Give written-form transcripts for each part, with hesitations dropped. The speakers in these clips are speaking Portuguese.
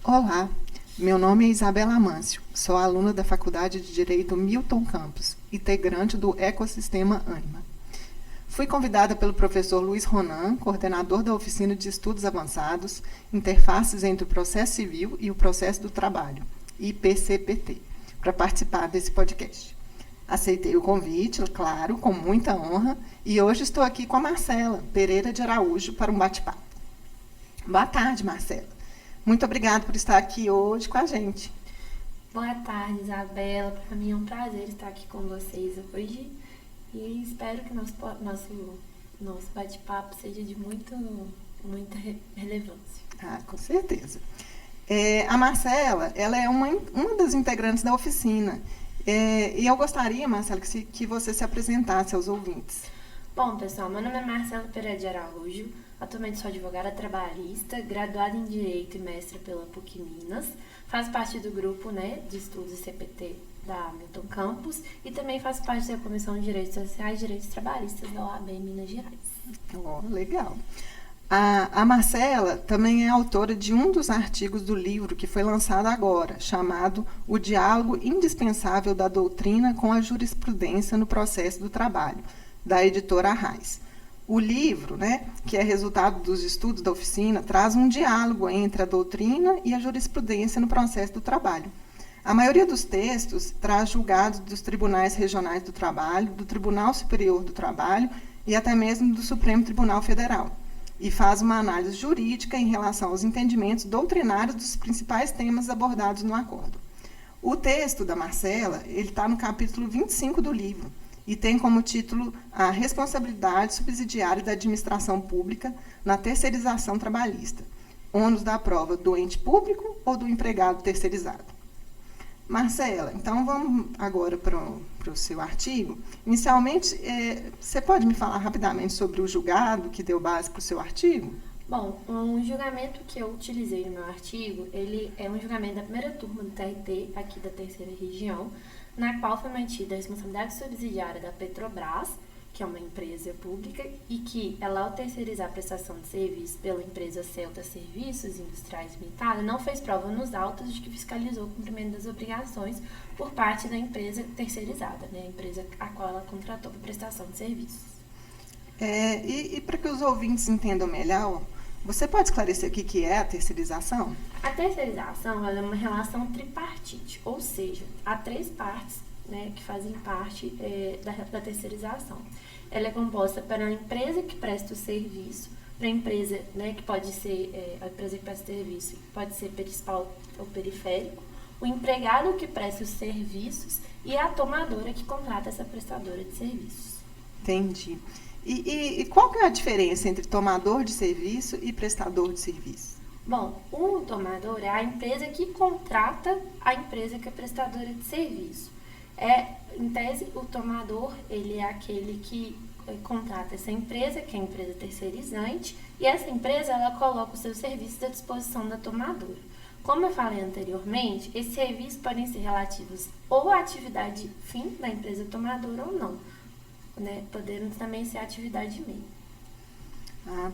Olá, meu nome é Isabela Amâncio, sou aluna da Faculdade de Direito Milton Campos, integrante do Ecossistema Ânima. Fui convidada pelo professor Luiz Ronan, coordenador da Oficina de Estudos Avançados, Interfaces entre o Processo Civil e o Processo do Trabalho, IPCPT, para participar desse podcast. Aceitei o convite, claro, com muita honra, e hoje estou aqui com a Marcela Pereira de Araújo para um bate-papo. Boa tarde, Marcela. Muito obrigada por estar aqui hoje com a gente. Boa tarde, Isabela. Para mim é um prazer estar aqui com vocês hoje e espero que nosso bate-papo seja de muita relevância. Com certeza. A Marcela, ela é uma das integrantes da oficina. E eu gostaria, Marcela, que você se apresentasse aos ouvintes. Bom, pessoal, meu nome é Marcela Pereira de Araújo. Atualmente sou advogada trabalhista, graduada em Direito e mestra pela PUC Minas. Faço parte do grupo de estudos CPT da Milton Campos e também faço parte da Comissão de Direitos Sociais e Direitos Trabalhistas da OAB em Minas Gerais. Legal. A Marcela também é autora de um dos artigos do livro que foi lançado agora, chamado O Diálogo Indispensável da Doutrina com a Jurisprudência no Processo do Trabalho, da editora Arraiz. O livro, que é resultado dos estudos da oficina, traz um diálogo entre a doutrina e a jurisprudência no processo do trabalho. A maioria dos textos traz julgados dos tribunais regionais do trabalho, do Tribunal Superior do Trabalho e até mesmo do Supremo Tribunal Federal, e faz uma análise jurídica em relação aos entendimentos doutrinários dos principais temas abordados no acordo. O texto da Marcela está no capítulo 25 do livro, e tem como título a responsabilidade subsidiária da administração pública na terceirização trabalhista, ônus da prova do ente público ou do empregado terceirizado. Marcela, então vamos agora para o seu artigo. Inicialmente, você pode me falar rapidamente sobre o julgado que deu base para o seu artigo? Bom, um julgamento que eu utilizei no meu artigo, ele é um julgamento da primeira turma do TRT, aqui da terceira região, na qual foi mantida a responsabilidade subsidiária da Petrobras, que é uma empresa pública, e que ela, ao terceirizar a prestação de serviço pela empresa Celta Serviços Industriais Limitada, não fez prova nos autos de que fiscalizou o cumprimento das obrigações por parte da empresa terceirizada, a empresa a qual ela contratou para prestação de serviços. E para que os ouvintes entendam melhor, você pode esclarecer o que é a terceirização? A terceirização é uma relação tripartite, ou seja, há três partes que fazem parte da terceirização. Ela é composta pela empresa que presta o serviço, para a empresa que pode ser, a empresa que presta o serviço pode ser principal ou periférico, o empregado que presta os serviços e a tomadora que contrata essa prestadora de serviços. Entendi. E qual que é a diferença entre tomador de serviço e prestador de serviço? Bom, o tomador é a empresa que contrata a empresa que é prestadora de serviço. Em tese, o tomador ele é aquele que contrata essa empresa, que é a empresa terceirizante, e essa empresa ela coloca os seus serviços à disposição da tomadora. Como eu falei anteriormente, esses serviços podem ser relativos ou à atividade fim da empresa tomadora ou não. Podendo também ser atividade meio.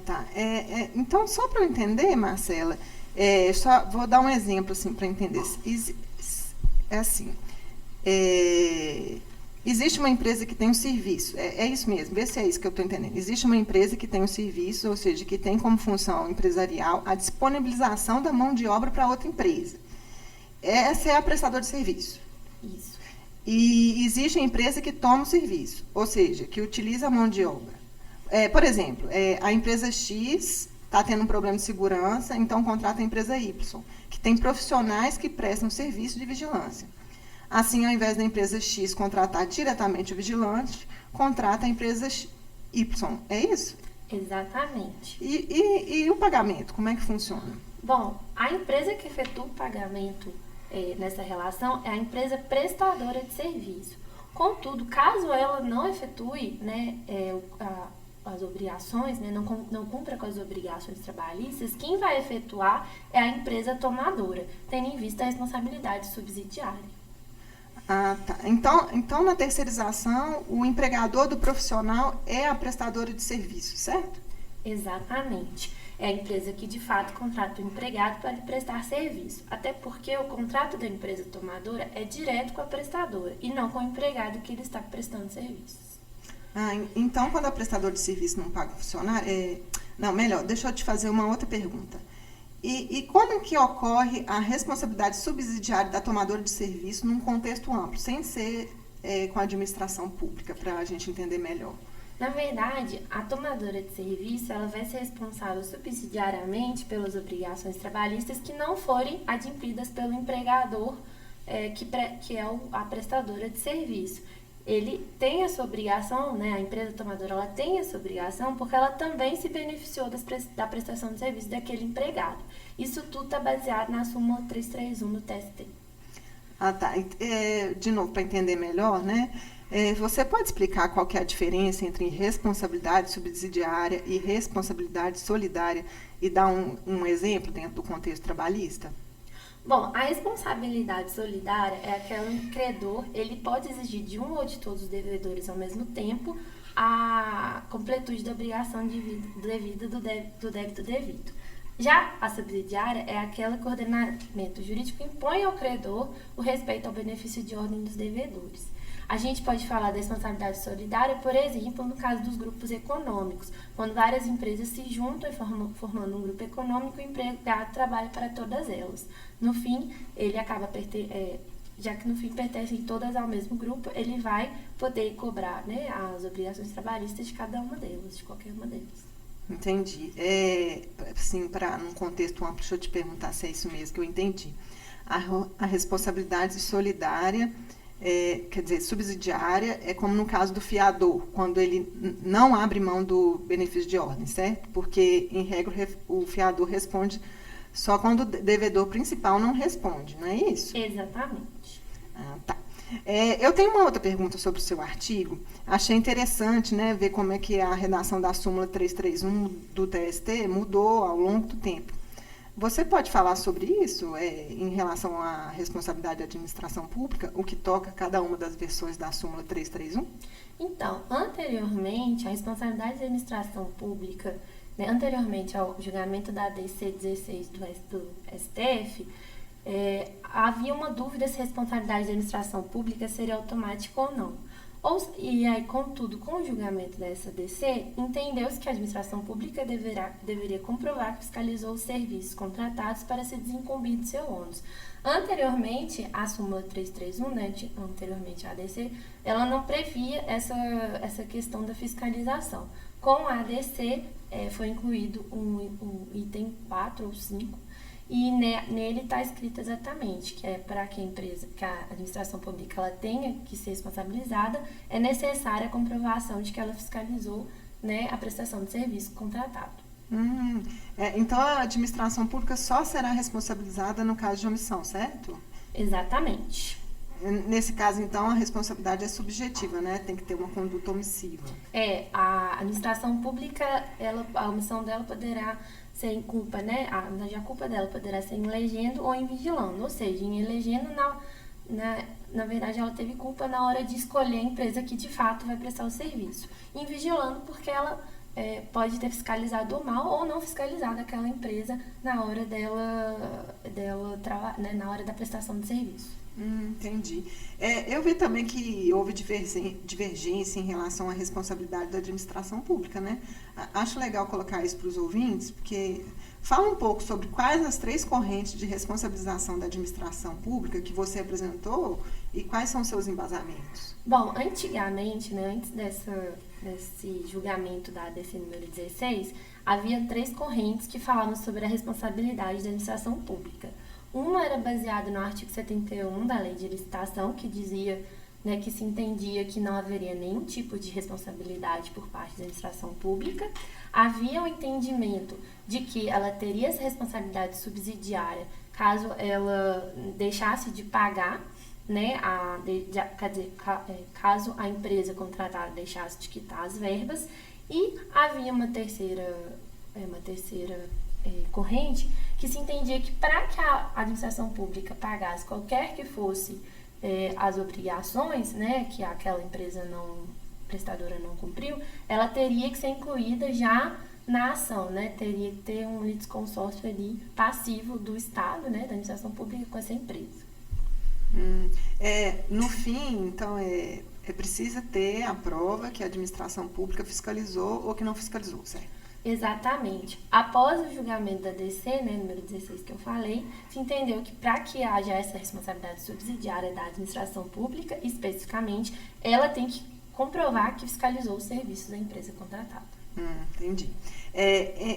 Tá. Então, só para eu entender, Marcela, só vou dar um exemplo assim, para entender. Existe uma empresa que tem um serviço, é isso mesmo, vê se é isso que eu estou entendendo. Existe uma empresa que tem um serviço, ou seja, que tem como função empresarial a disponibilização da mão de obra para outra empresa. Essa é a prestadora de serviço. Isso. E existe a empresa que toma o serviço, ou seja, que utiliza a mão de obra. Por exemplo, a empresa X está tendo um problema de segurança, então contrata a empresa Y, que tem profissionais que prestam serviço de vigilância. Assim, ao invés da empresa X contratar diretamente o vigilante, contrata a empresa Y. É isso? Exatamente. E o pagamento, como é que funciona? Bom, a empresa que efetua o pagamento nessa relação é a empresa prestadora de serviço. Contudo, caso ela não efetue as obrigações, não cumpra com as obrigações trabalhistas, quem vai efetuar é a empresa tomadora, tendo em vista a responsabilidade subsidiária. Tá. Então, na terceirização, o empregador do profissional é a prestadora de serviço, certo? Exatamente. É a empresa que de fato contrata o empregado para lhe prestar serviço. Até porque o contrato da empresa tomadora é direto com a prestadora e não com o empregado que ele está prestando serviços. Então, quando a prestadora de serviço não paga o funcionário... Não, melhor, deixa eu te fazer uma outra pergunta. E como que ocorre a responsabilidade subsidiária da tomadora de serviço num contexto amplo, sem ser com a administração pública, para a gente entender melhor? Na verdade, a tomadora de serviço ela vai ser responsável subsidiariamente pelas obrigações trabalhistas que não forem adimplidas pelo empregador, que é a prestadora de serviço. Ele tem essa obrigação, né, a empresa tomadora ela tem essa obrigação porque ela também se beneficiou da prestação de serviço daquele empregado. Isso tudo está baseado na súmula 331 do TST. Tá. De novo, para entender melhor, né? Você pode explicar qual que é a diferença entre responsabilidade subsidiária e responsabilidade solidária e dar um exemplo dentro do contexto trabalhista? Bom, a responsabilidade solidária é aquela em que o credor ele pode exigir de um ou de todos os devedores ao mesmo tempo a completude da obrigação devida do débito devido. Já a subsidiária é aquela que o ordenamento jurídico impõe ao credor o respeito ao benefício de ordem dos devedores. A gente pode falar da responsabilidade solidária, por exemplo, no caso dos grupos econômicos, quando várias empresas se juntam e formando um grupo econômico, o empregado trabalha para todas elas. No fim, ele acaba já que no fim pertencem todas ao mesmo grupo, ele vai poder cobrar, né, as obrigações trabalhistas de cada uma delas, de qualquer uma delas. Entendi. Assim, num contexto amplo, deixa eu te perguntar se é isso mesmo que eu entendi. A responsabilidade solidária, quer dizer, subsidiária, é como no caso do fiador, quando ele não abre mão do benefício de ordem, certo? Porque, em regra, o fiador responde só quando o devedor principal não responde, não é isso? Exatamente. Tá. Eu tenho uma outra pergunta sobre o seu artigo. Achei interessante, né, ver como é que a redação da súmula 331 do TST mudou ao longo do tempo. Você pode falar sobre isso em relação à responsabilidade da administração pública, o que toca cada uma das versões da súmula 331? Então, anteriormente, a responsabilidade da administração pública, né, anteriormente ao julgamento da ADC 16 do STF, havia uma dúvida se a responsabilidade da administração pública seria automática ou não. E aí, contudo, com o julgamento dessa ADC, entendeu-se que a administração pública deveria comprovar que fiscalizou os serviços contratados para se desincumbir do seu ônus. Anteriormente, a súmula 331, né, anteriormente a ADC, ela não previa essa questão da fiscalização. Com a ADC, foi incluído um item 4 ou 5, e nele está escrito exatamente que para que a administração pública ela tenha que ser responsabilizada, é necessária a comprovação de que ela fiscalizou, né, a prestação de serviço contratado. Então, a administração pública só será responsabilizada no caso de omissão, certo? Exatamente. Nesse caso, então, a responsabilidade é subjetiva, né? Tem que ter uma conduta omissiva. A administração pública, a omissão dela poderá ser em culpa, né? A culpa dela poderá ser em elegendo ou em vigilando. Ou seja, em elegendo, na verdade, ela teve culpa na hora de escolher a empresa que de fato vai prestar o serviço. Em vigilando, porque ela pode ter fiscalizado mal ou não fiscalizado aquela empresa na hora na hora da prestação de serviço. Entendi. Eu vi também que houve divergência em relação à responsabilidade da administração pública, né? Acho legal colocar isso para os ouvintes, porque fala um pouco sobre quais as 3 correntes de responsabilização da administração pública que você apresentou e quais são seus embasamentos. Bom, antigamente, né, antes desse julgamento da ADC número 16, havia 3 correntes que falavam sobre a responsabilidade da administração pública. Uma era baseada no artigo 71 da Lei de Licitação, que dizia, né, que se entendia que não haveria nenhum tipo de responsabilidade por parte da administração pública. Havia o entendimento de que ela teria essa responsabilidade subsidiária caso ela deixasse de pagar, né, caso a empresa contratada deixasse de quitar as verbas. E havia uma terceira corrente que se entendia que para que a administração pública pagasse qualquer que fosse as obrigações, né, que aquela empresa prestadora não cumpriu, ela teria que ser incluída já na ação, né? Teria que ter um litisconsórcio ali passivo do Estado, né, da administração pública com essa empresa. No fim, então, é preciso ter a prova que a administração pública fiscalizou ou que não fiscalizou, certo? Exatamente. Após o julgamento da DC, né, número 16 que eu falei, se entendeu que para que haja essa responsabilidade subsidiária da administração pública, especificamente, ela tem que comprovar que fiscalizou os serviços da empresa contratada. Entendi.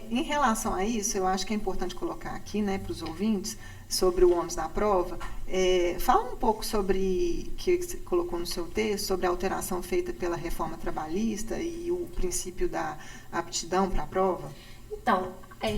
Em relação a isso, eu acho que é importante colocar aqui, né, para os ouvintes, sobre o ônus da prova. Fala um pouco sobre, que você colocou no seu texto, sobre a alteração feita pela reforma trabalhista e o princípio da aptidão para a prova. Então,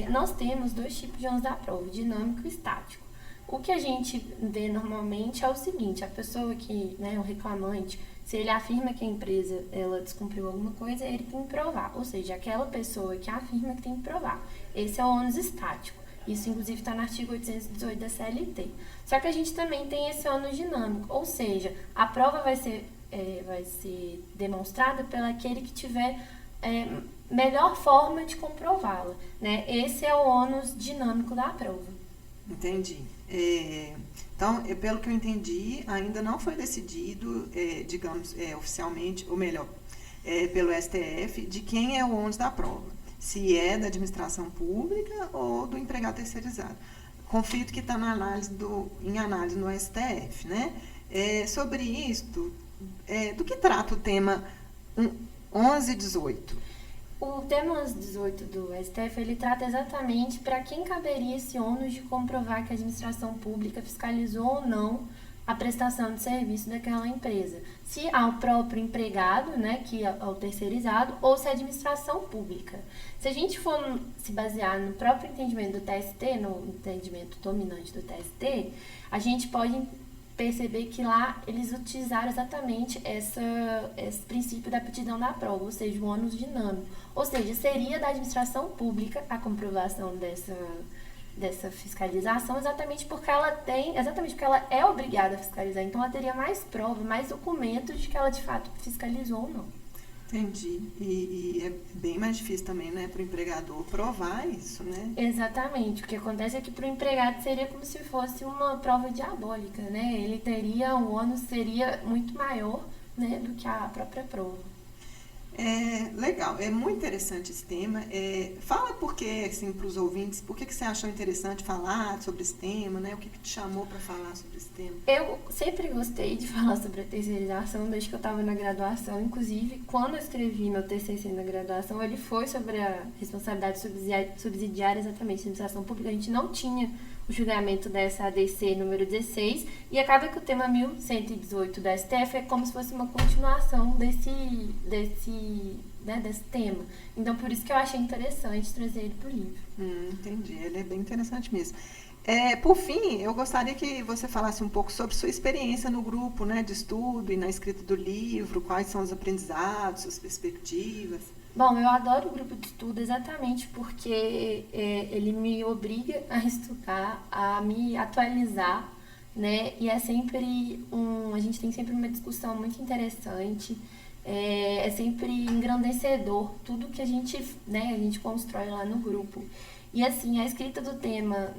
nós temos dois tipos de ônus da prova, dinâmico e estático. O que a gente vê normalmente é o seguinte: a pessoa que, né, o reclamante, se ele afirma que a empresa ela descumpriu alguma coisa, ele tem que provar. Ou seja, aquela pessoa que afirma que tem que provar. Esse é o ônus estático. Isso, inclusive, está no artigo 818 da CLT. Só que a gente também tem esse ônus dinâmico. Ou seja, a prova vai ser demonstrada pelo aquele que tiver melhor forma de comprová-la, né? Esse é o ônus dinâmico da prova. Entendi. Então, pelo que eu entendi, ainda não foi decidido, digamos, oficialmente, ou melhor, pelo STF, de quem é o ônus da prova. Se é da administração pública ou do empregado terceirizado. Conflito que está em análise no STF, né? Sobre isto, do que trata o tema 1118? O tema 1118 do STF, ele trata exatamente para quem caberia esse ônus de comprovar que a administração pública fiscalizou ou não a prestação de serviço daquela empresa. Se ao próprio empregado, né, que é o terceirizado, ou se é a administração pública. Se a gente for se basear no próprio entendimento do TST, no entendimento dominante do TST, a gente pode perceber que lá eles utilizaram exatamente esse princípio da aptidão da prova, ou seja, o ônus dinâmico. Ou seja, seria da administração pública a comprovação dessa fiscalização, exatamente porque ela é obrigada a fiscalizar. Então, ela teria mais prova, mais documentos de que ela, de fato, fiscalizou ou não. Entendi. E é bem mais difícil também, né, para o empregador provar isso, né? Exatamente. O que acontece é que para o empregado seria como se fosse uma prova diabólica, né? O ônus seria muito maior, né, do que a própria prova. Legal, é muito interessante esse tema. Fala assim, para os ouvintes, por que você achou interessante falar sobre esse tema, né? O que te chamou para falar sobre esse tema? Eu sempre gostei de falar sobre a terceirização desde que eu estava na graduação. Inclusive, quando eu escrevi meu TCC na graduação, ele foi sobre a responsabilidade subsidiária exatamente da administração pública. A gente não tinha o julgamento dessa ADC número 16, e acaba que o tema 1118 da STF é como se fosse uma continuação desse tema. Então, por isso que eu achei interessante trazer ele para o livro. Entendi, ele é bem interessante mesmo. Por fim, eu gostaria que você falasse um pouco sobre sua experiência no grupo, né, de estudo e na escrita do livro, quais são os aprendizados, suas perspectivas. Bom, eu adoro o grupo de estudo exatamente porque ele me obriga a estudar, a me atualizar, né? E a gente tem sempre uma discussão muito interessante, é sempre engrandecedor tudo que a gente constrói lá no grupo. E assim, a escrita do tema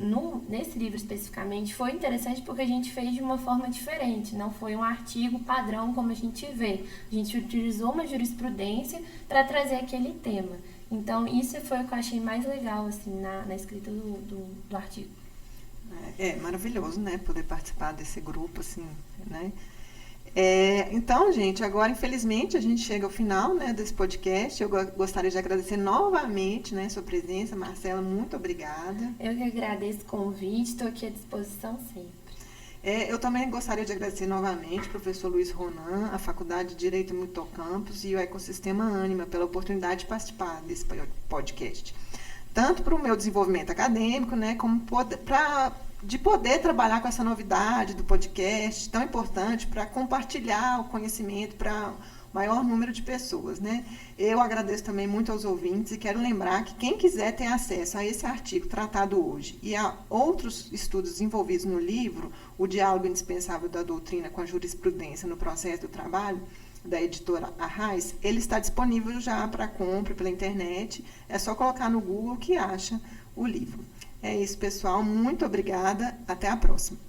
nesse livro especificamente foi interessante porque a gente fez de uma forma diferente, não foi um artigo padrão como a gente vê. A gente utilizou uma jurisprudência para trazer aquele tema. Então, isso foi o que eu achei mais legal assim, na escrita do artigo. É maravilhoso, né, poder participar desse grupo, assim, né? Então, gente, agora, infelizmente, a gente chega ao final, né, desse podcast. Eu gostaria de agradecer novamente, né, sua presença. Marcela, muito obrigada. Eu que agradeço o convite, estou aqui à disposição sempre. Eu também gostaria de agradecer novamente ao professor Luiz Ronan, a Faculdade de Direito Mutocampos e o Ecossistema Ânima pela oportunidade de participar desse podcast. Tanto para o meu desenvolvimento acadêmico, né, como de poder trabalhar com essa novidade do podcast tão importante para compartilhar o conhecimento para o maior número de pessoas, né? Eu agradeço também muito aos ouvintes e quero lembrar que quem quiser ter acesso a esse artigo tratado hoje e a outros estudos envolvidos no livro, O Diálogo Indispensável da Doutrina com a Jurisprudência no Processo do Trabalho, da editora Arraiz, ele está disponível já para compra pela internet. É só colocar no Google que acha o livro. É isso, pessoal. Muito obrigada. Até a próxima.